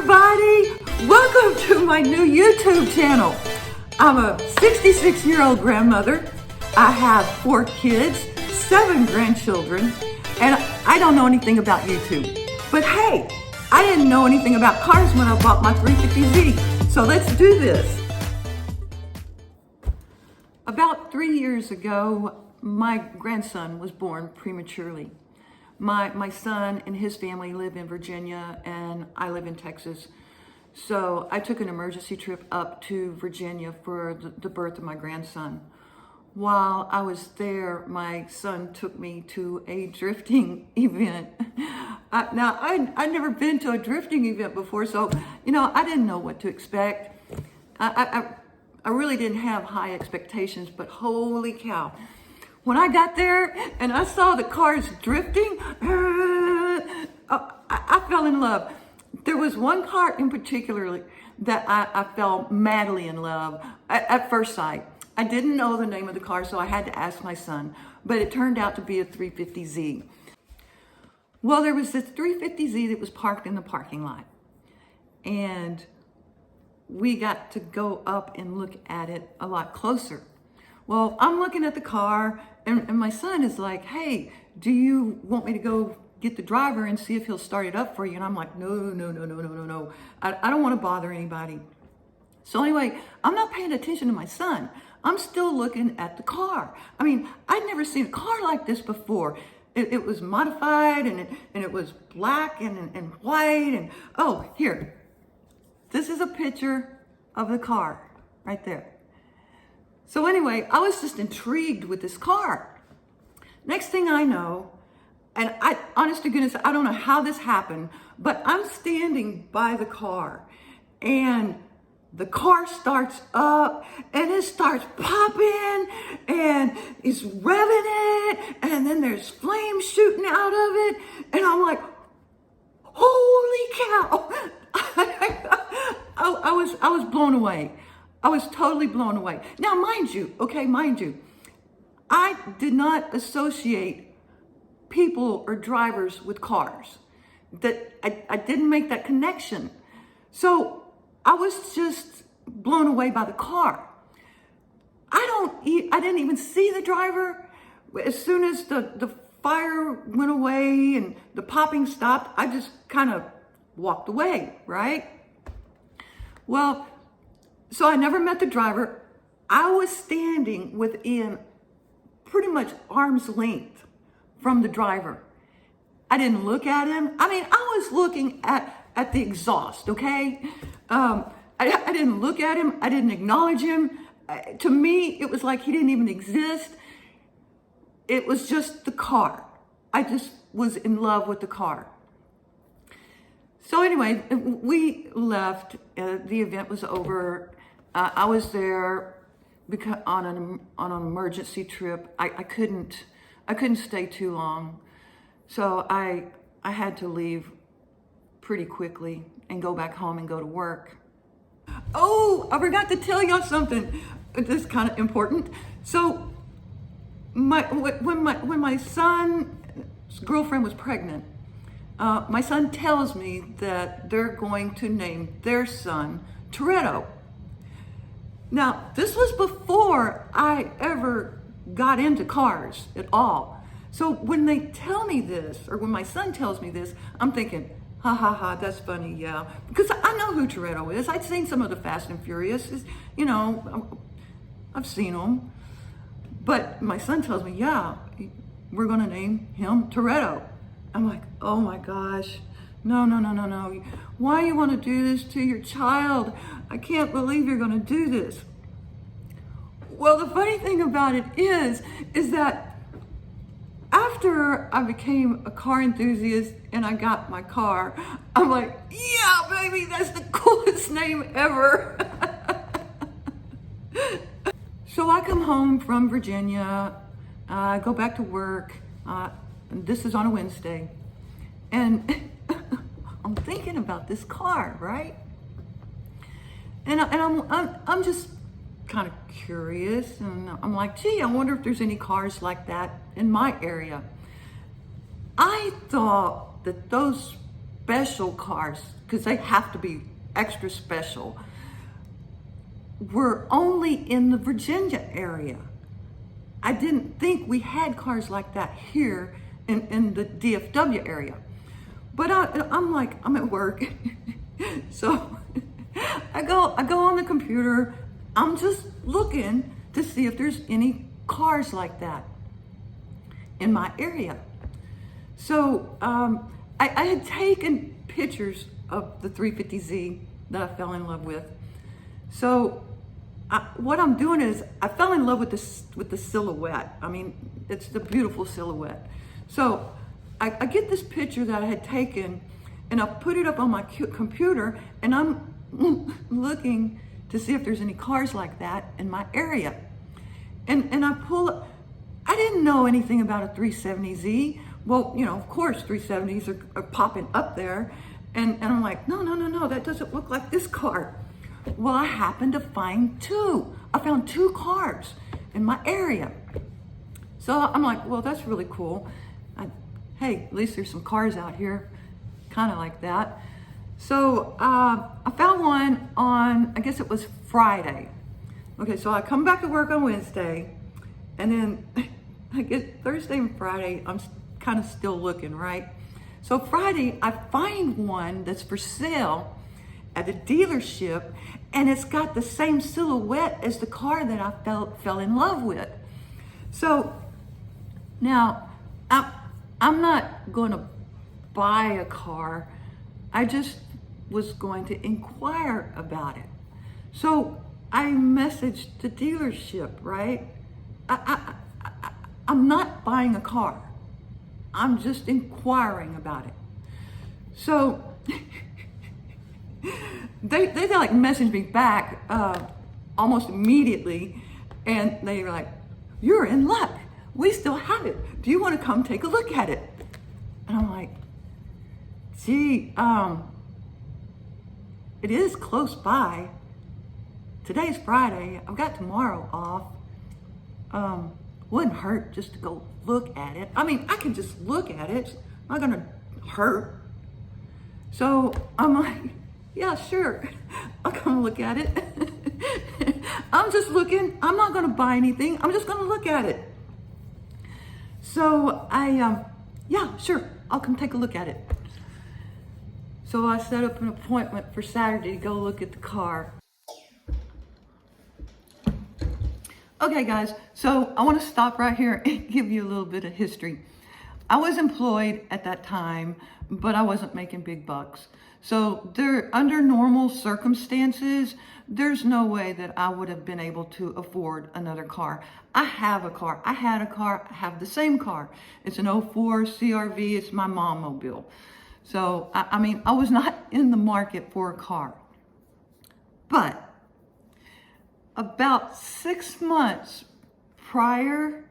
everybody. Welcome to my new YouTube channel. I'm a 66-year-old grandmother. I have 4 kids, 7 grandchildren, and I don't know anything about YouTube. But hey, I didn't know anything about cars when I bought my 350Z. So let's do this. About 3 years ago, my grandson was born prematurely. My son and his family live in Virginia and I live in Texas. So I took an emergency trip up to Virginia for the birth of my grandson. While I was there, my son took me to a drifting event. I'd never been to a drifting event before, so, I didn't know what to expect. I really didn't have high expectations, but holy cow. When I got there and I saw the cars drifting, I fell in love. There was one car in particular that I fell madly in love at first sight. I didn't know the name of the car, so I had to ask my son, but it turned out to be a 350Z. Well, there was this 350Z that was parked in the parking lot, and we got to go up and look at it a lot closer. Well, I'm looking at the car, and my son is like, hey, do you want me to go get the driver and see if he'll start it up for you? And I'm like, no. I don't want to bother anybody. So anyway, I'm not paying attention to my son. I'm still looking at the car. I mean, I'd never seen a car like this before. It was modified, and it was black and white. And oh, here. This is a picture of the car right there. So anyway, I was just intrigued with this car. Next thing I know, and honest to goodness, I don't know how this happened, but I'm standing by the car and the car starts up and it starts popping and it's revving it, and then there's flames shooting out of it, and I'm like, holy cow. I was blown away. I was totally blown away. Now, mind you, I did not associate people or drivers with cars. That I didn't make that connection. So I was just blown away by the car. I didn't even see the driver. As soon as the fire went away and the popping stopped, I just kind of walked away, right? Well, so I never met the driver. I was standing within pretty much arm's length from the driver. I didn't look at him. I mean, I was looking at the exhaust, okay? I didn't look at him. I didn't acknowledge him. To me, it was like he didn't even exist. It was just the car. I just was in love with the car. So anyway, we left. The event was over. I was there because on an emergency trip. I couldn't stay too long, so I had to leave pretty quickly and go back home and go to work. Oh, I forgot to tell y'all something. This is kind of important. So when my son's girlfriend was pregnant, my son tells me that they're going to name their son Toretto. Now, this was before I ever got into cars at all. So when they tell me this, or when my son tells me this, I'm thinking, ha, that's funny, yeah. Because I know who Toretto is. I'd seen some of the Fast and Furious. I've seen them. But my son tells me, yeah, we're going to name him Toretto. I'm like, oh my gosh, no. Why you want to do this to your child? I can't believe you're going to do this. Well, the funny thing about it is that after I became a car enthusiast and I got my car, I'm like, yeah, baby, that's the coolest name ever. So I come home from Virginia, I go back to work. This is on a Wednesday, and I'm thinking about this car, right? And I'm just kind of curious, and I'm like, gee, I wonder if there's any cars like that in my area. I thought that those special cars, because they have to be extra special, were only in the Virginia area. I didn't think we had cars like that here in the DFW area. But I'm like, I'm at work. So I go on the computer. I'm just looking to see if there's any cars like that in my area. So I had taken pictures of the 350Z that I fell in love with. So what I'm doing is I fell in love with the silhouette. I mean, it's the beautiful silhouette. So I get this picture that I had taken, and I put it up on my computer, and I'm looking to see if there's any cars like that in my area. And I pull up. I didn't know anything about a 370Z. Well, you know, of course, 370s are popping up there. And I'm like, no, that doesn't look like this car. Well, I happened to find two. I found two cars in my area. So I'm like, well, that's really cool. Hey, at least there's some cars out here, kind of like that. So I found one on, I guess it was Friday. Okay, so I come back to work on Wednesday, and then I get Thursday and Friday, I'm kind of still looking, right? So Friday, I find one that's for sale at a dealership, and it's got the same silhouette as the car that I fell in love with. So now I'm not going to buy a car. I just was going to inquire about it. So I messaged the dealership, right? I'm not buying a car. I'm just inquiring about it. So they like messaged me back almost immediately, and they were like, "You're in luck. We still have it. Do you want to come take a look at it?" And I'm like, "Gee, it is close by. Today's Friday. I've got tomorrow off. Wouldn't hurt just to go look at it. I mean, I can just look at it. It's not gonna hurt." So I'm like, "Yeah, sure. I'll come look at it." I'm just looking. I'm not gonna buy anything. I'm just gonna look at it. So yeah, sure. I'll come take a look at it. So I set up an appointment for Saturday to go look at the car. Okay, guys, so I want to stop right here and give you a little bit of history. I was employed at that time, but I wasn't making big bucks. So under normal circumstances, there's no way that I would have been able to afford another car. I have a car. I had a car. I have the same car. It's an '04 CRV. It's my mom mobile. So, I mean, I was not in the market for a car. But about 6 months prior,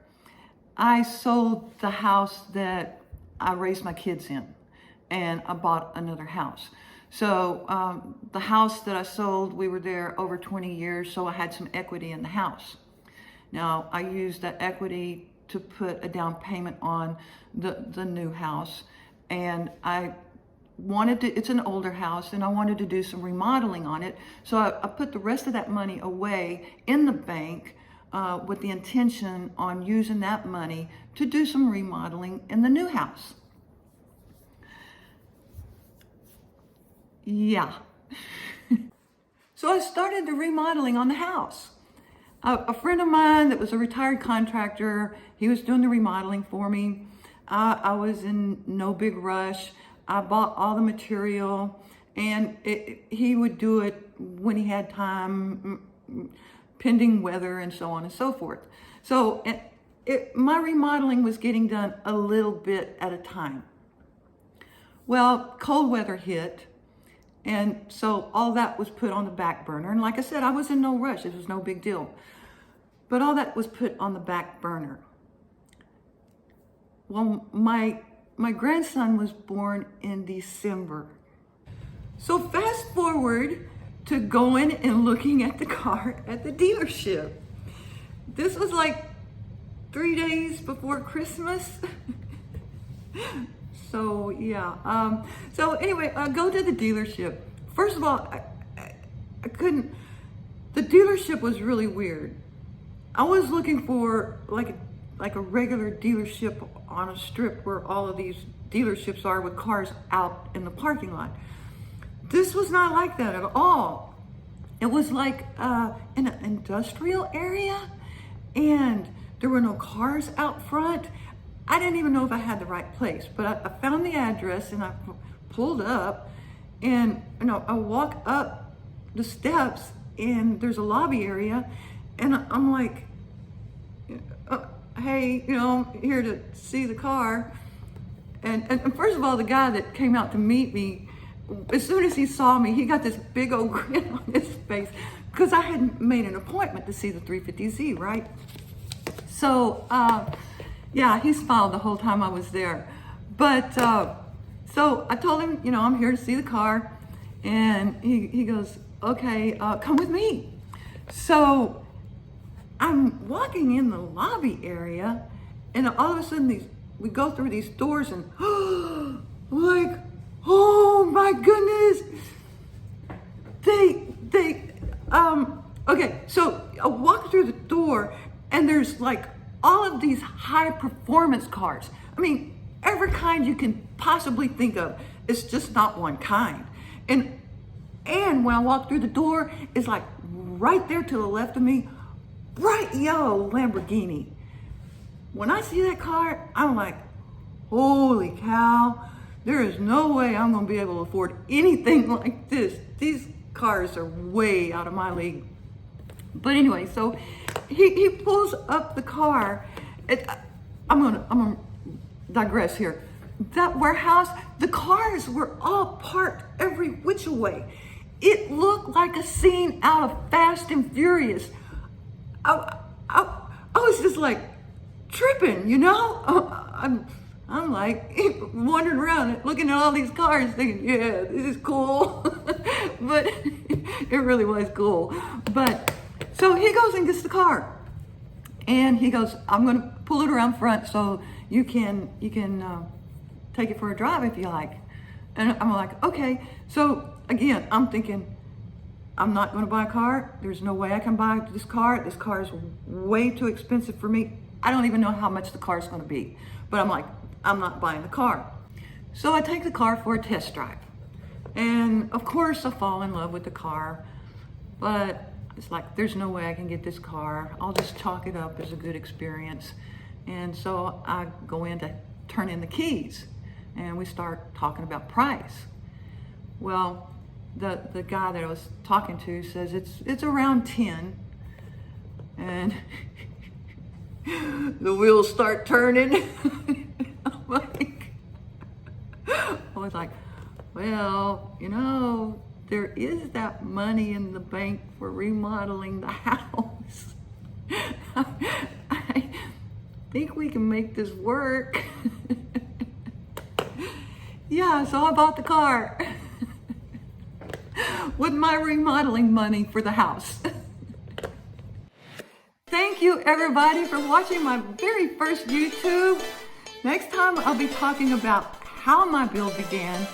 I sold the house that I raised my kids in, and I bought another house. So the house that I sold, we were there over 20 years, so I had some equity in the house. Now, I used that equity to put a down payment on the new house, and I wanted to, it's an older house, and I wanted to do some remodeling on it. So I put the rest of that money away in the bank with the intention on using that money to do some remodeling in the new house. Yeah. So I started the remodeling on the house. A friend of mine that was a retired contractor, he was doing the remodeling for me. I was in no big rush. I bought all the material, and he would do it when he had time, pending weather and so on and so forth. So my remodeling was getting done a little bit at a time. Well, cold weather hit, and so all that was put on the back burner. And like I said, I was in no rush. It was no big deal. But all that was put on the back burner. Well, my grandson was born in December. So fast forward to going and looking at the car at the dealership. This was like 3 days before Christmas. So yeah. So anyway, I go to the dealership. First of all, I couldn't. The dealership was really weird. I was looking for like a regular dealership on a strip where all of these dealerships are with cars out in the parking lot. This was not like that at all. It was like in an industrial area, and there were no cars out front. I didn't even know if I had the right place, but I found the address and I pulled up, and I walk up the steps and there's a lobby area, and I'm like, hey, I'm here to see the car. And first of all, the guy that came out to meet me, as soon as he saw me, he got this big old grin on his face because I had made an appointment to see the 350Z, right? So, yeah, he smiled the whole time I was there. But, so I told him, I'm here to see the car. And he goes, okay, come with me. So I'm walking in the lobby area, and all of a sudden we go through these doors, and like, oh my goodness, okay, so I walk through the door, and there's like all of these high performance cars. I mean, every kind you can possibly think of. It's just not one kind. And when I walk through the door, it's like right there to the left of me, bright yellow Lamborghini. When I see that car, I'm like, holy cow, there is no way I'm gonna be able to afford anything like this. These cars are way out of my league. But anyway, so he pulls up the car. I'm gonna digress here. That warehouse, the cars were all parked every which way. It looked like a scene out of Fast and Furious. I was just like tripping, I'm like wandering around looking at all these cars thinking, yeah, this is cool. But it really was cool. But so he goes and gets the car, and he goes, I'm gonna pull it around front so you can take it for a drive if you like. And I'm like, okay. So again, I'm thinking, I'm not going to buy a car. There's no way I can buy this car. This car is way too expensive for me. I don't even know how much the car is going to be. But I'm like, I'm not buying the car. So I take the car for a test drive. And of course I fall in love with the car. But it's like, there's no way I can get this car. I'll just chalk it up as a good experience. And so I go in to turn in the keys, and we start talking about price. Well, the guy that I was talking to says it's around 10, and the wheels start turning. I was like, well, there is that money in the bank for remodeling the house. I think we can make this work. Yeah, so I bought the car with my remodeling money for the house. Thank you everybody for watching my very first YouTube. Next time I'll be talking about how my build began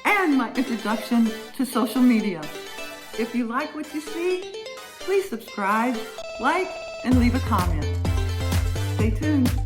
and my introduction to social media. If you like what you see, please subscribe, like, and leave a comment. Stay tuned.